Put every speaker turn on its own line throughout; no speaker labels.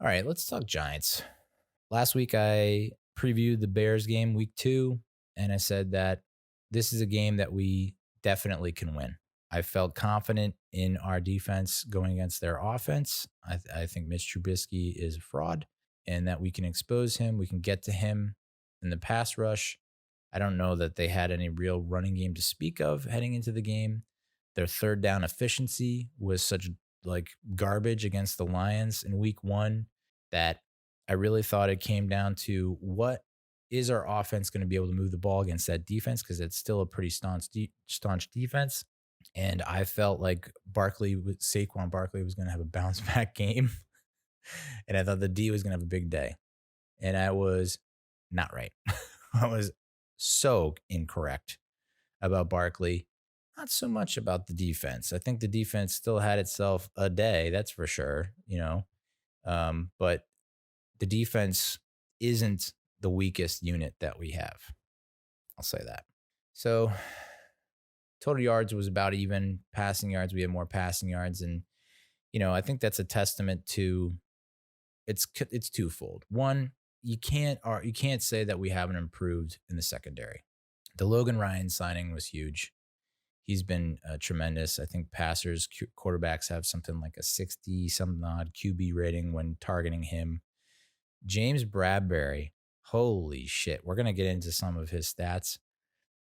All right, let's talk Giants. Last week, I previewed the Bears game, week 2, and I said that this is a game that we definitely can win. I felt confident in our defense going against their offense. I think Mitch Trubisky is a fraud and that we can expose him. We can get to him in the pass rush. I don't know that they had any real running game to speak of heading into the game. Their third down efficiency was such like garbage against the Lions in week 1 that I really thought it came down to what is our offense going to be able to move the ball against that defense, because it's still a pretty staunch defense. And I felt like Saquon Barkley was going to have a bounce back game. And I thought the D was going to have a big day. And I was not right. I was so incorrect about Barkley. Not so much about the defense. I think the defense still had itself a day, that's for sure, but the defense isn't the weakest unit that we have. I'll say that. So total yards was about even. Passing yards, we had more passing yards. And, I think that's a testament to it's twofold. One, you can't say that we haven't improved in the secondary. The Logan Ryan signing was huge. He's been tremendous. I think quarterbacks have something like a 60-something odd QB rating when targeting him. James Bradberry, holy shit. We're going to get into some of his stats,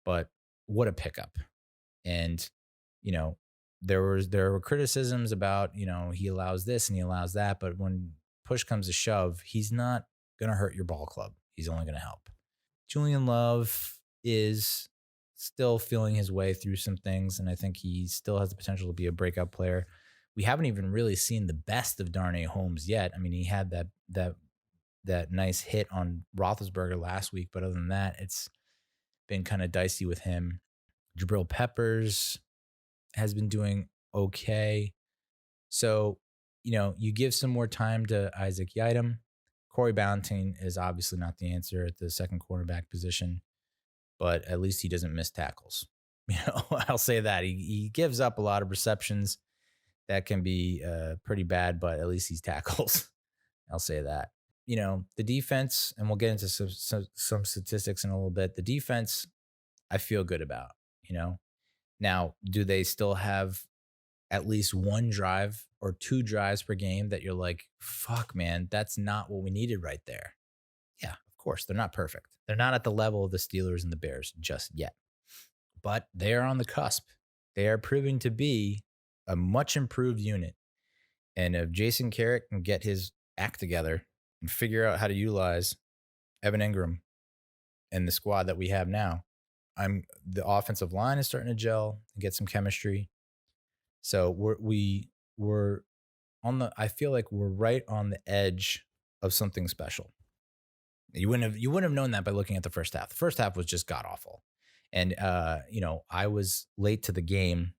but what a pickup. And, there were criticisms about, he allows this and he allows that, but when push comes to shove, he's not going to hurt your ball club. He's only going to help. Julian Love is still feeling his way through some things, and I think he still has the potential to be a breakout player. We haven't even really seen the best of Darnay Holmes yet. I mean, he had that nice hit on Roethlisberger last week, but other than that, it's been kind of dicey with him. Jabril Peppers has been doing okay. So, you give some more time to Isaac Yiadom. Corey Ballentine is obviously not the answer at the second cornerback position, but at least he doesn't miss tackles. I'll say that. He gives up a lot of receptions that can be pretty bad, but at least he's tackles. I'll say that. The defense, and we'll get into some statistics in a little bit. The defense, I feel good about, Now, do they still have at least one drive or two drives per game that you're like, fuck, man, that's not what we needed right there? Yeah, of course. They're not perfect. They're not at the level of the Steelers and the Bears just yet, but they are on the cusp. They are proving to be a much improved unit. And if Jason Garrett can get his act together and figure out how to utilize Evan Engram and the squad that we have now, the offensive line is starting to gel and get some chemistry. So we're on I feel like we're right on the edge of something special. You wouldn't have known that by looking at the first half. The first half was just god awful. And I was late to the game.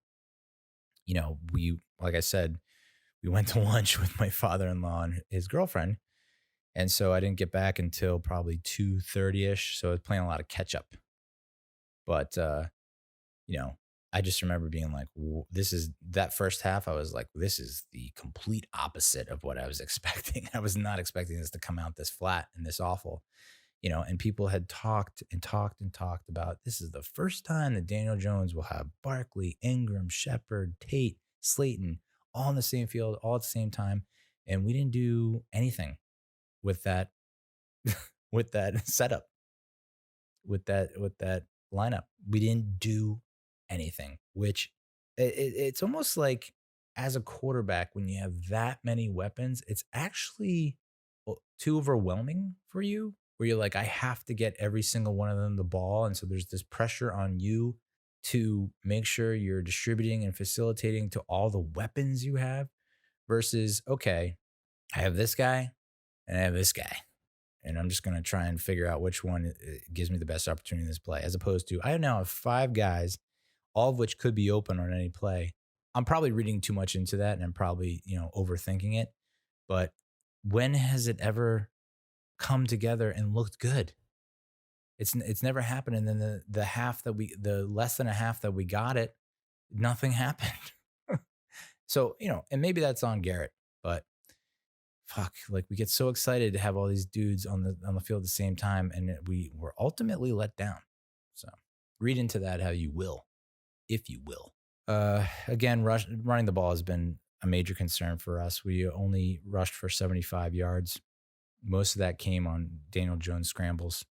Like I said, we went to lunch with my father-in-law and his girlfriend. And so I didn't get back until probably 2:30ish. So I was playing a lot of catch up. But I just remember being like, that first half. I was like, this is the complete opposite of what I was expecting. I was not expecting this to come out this flat and this awful, and people had talked and talked and talked about this is the first time that Daniel Jones will have Barkley, Engram, Shepard, Tate, Slayton all in the same field, all at the same time. And we didn't do anything with that, with that setup, with that lineup. We didn't do anything, which it's almost like as a quarterback, when you have that many weapons, it's actually too overwhelming for you, where you're like, I have to get every single one of them the ball. And so there's this pressure on you to make sure you're distributing and facilitating to all the weapons you have versus, okay, I have this guy and I have this guy, and I'm just going to try and figure out which one gives me the best opportunity in this play, as opposed to I now have 5 guys, all of which could be open on any play. I'm probably reading too much into that, and I'm probably, overthinking it. But when has it ever come together and looked good? It's never happened. And then the less than a half that we got it, nothing happened. So, and maybe that's on Garrett, but fuck, like we get so excited to have all these dudes on the field at the same time, and we were ultimately let down. So read into that how you will, if you will. Again, running the ball has been a major concern for us. We only rushed for 75 yards. Most of that came on Daniel Jones scrambles.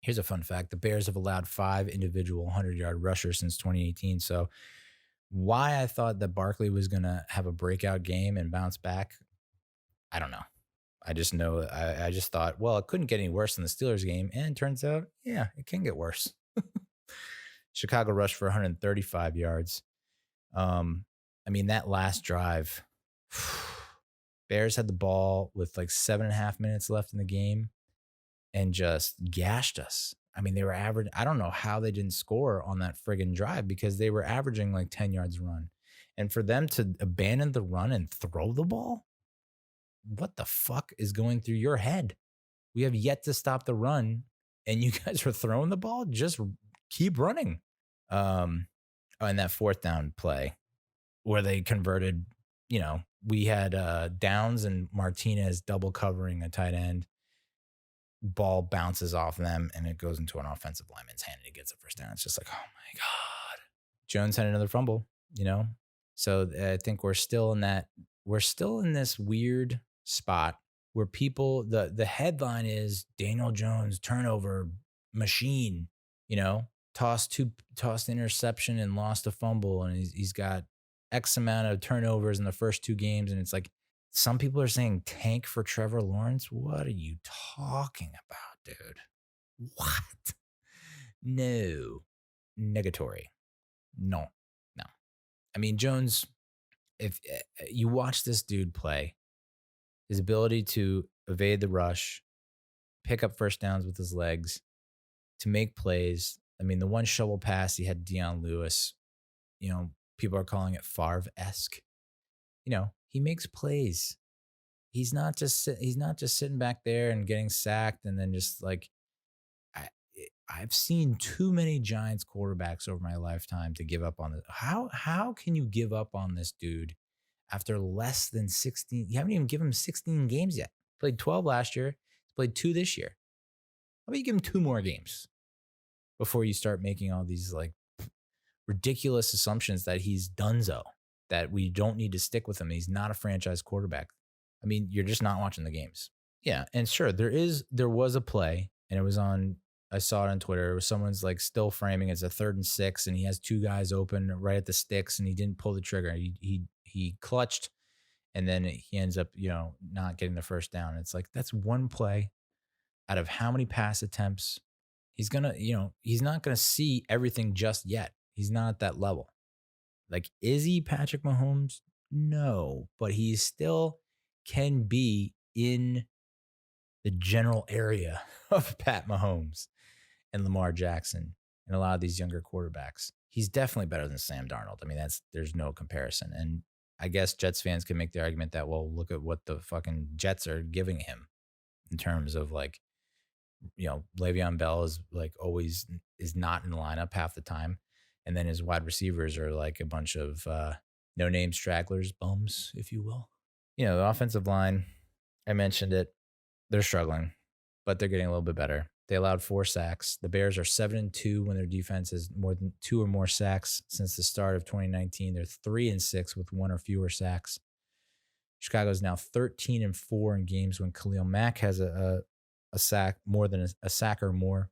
Here's a fun fact. The Bears have allowed 5 individual 100-yard rushers since 2018. So why I thought that Barkley was going to have a breakout game and bounce back, I don't know. I just know, I just thought, well, it couldn't get any worse than the Steelers game. And it turns out, yeah, it can get worse. Chicago rushed for 135 yards. I mean, that last drive, Bears had the ball with like 7.5 minutes left in the game and just gashed us. I mean, they were average. I don't know how they didn't score on that friggin' drive because they were averaging like 10 yards a run. And for them to abandon the run and throw the ball, what the fuck is going through your head? We have yet to stop the run, and you guys are throwing the ball. Just keep running. And that 4th down play where they converted, we had Downs and Martinez double covering a tight end. Ball bounces off them and it goes into an offensive lineman's hand and he gets a first down. It's just like, oh my God. Jones had another fumble, So I think we're still in this weird spot where people, the headline is Daniel Jones turnover machine, tossed interception and lost a fumble. And he's got X amount of turnovers in the first 2 games. And it's like, some people are saying tank for Trevor Lawrence. What are you talking about, dude? What? No. Negatory. No. I mean, Jones, if you watch this dude play, his ability to evade the rush, pick up first downs with his legs, to make plays. I mean, the one shovel pass, he had Dion Lewis. People are calling it Favre-esque. He makes plays. He's not just sitting back there and getting sacked and then just like I've seen too many Giants quarterbacks over my lifetime to give up on this. How can you give up on this dude after less than 16? You haven't even given him 16 games yet. Played 12 last year. Played 2 this year. How about you give him 2 more games before you start making all these like ridiculous assumptions that he's donezo, that we don't need to stick with him. He's not a franchise quarterback. I mean, you're just not watching the games. Yeah. And sure, there was a play and it was I saw it on Twitter. It was someone's like still framing. It's a 3rd and 6 and he has 2 guys open right at the sticks and he didn't pull the trigger. He clutched and then he ends up, not getting the first down. It's like, that's one play out of how many pass attempts. He's not going to see everything just yet. He's not at that level. Like, is he Patrick Mahomes? No, but he still can be in the general area of Pat Mahomes and Lamar Jackson and a lot of these younger quarterbacks. He's definitely better than Sam Darnold. I mean, there's no comparison. And I guess Jets fans can make the argument that, well, look at what the fucking Jets are giving him in terms of like, Le'Veon Bell is like always is not in the lineup half the time. And then his wide receivers are like a bunch of no-name stragglers, bums, if you will. The offensive line, I mentioned it. They're struggling, but they're getting a little bit better. They allowed 4 sacks. The Bears are 7-2 when their defense has more than 2 or more sacks since the start of 2019. They're 3-6 with 1 or fewer sacks. Chicago is now 13-4 in games when Khalil Mack has a sack, more than a sack or more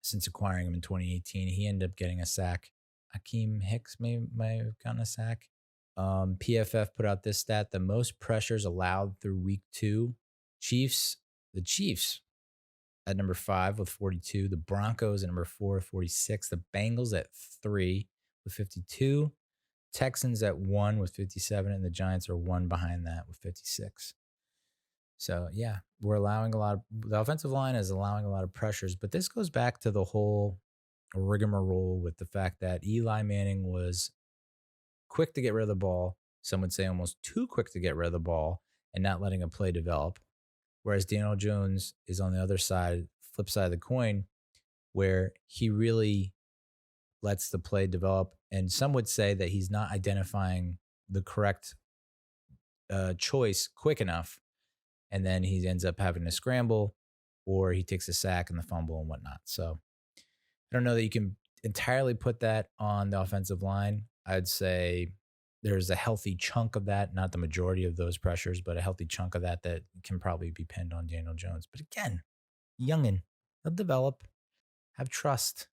since acquiring him in 2018. He ended up getting a sack. Akeem Hicks may have gotten a sack. PFF put out this stat: the most pressures allowed through week 2. The Chiefs at number 5 with 42. The Broncos at number 4 with 46. The Bengals at 3 with 52. Texans at 1 with 57. And the Giants are 1 behind that with 56. So, yeah, we're allowing the offensive line is allowing a lot of pressures. But this goes back to the whole rigmarole with the fact that Eli Manning was quick to get rid of the ball. Some would say almost too quick to get rid of the ball and not letting a play develop. Whereas Daniel Jones is on the other side, flip side of the coin, where he really lets the play develop. And some would say that he's not identifying the correct choice quick enough, and then he ends up having to scramble, or he takes a sack and the fumble and whatnot. So I don't know that you can entirely put that on the offensive line. I'd say there's a healthy chunk of that, not the majority of those pressures, but a healthy chunk of that can probably be pinned on Daniel Jones. But again, youngin, he'll develop. Have trust.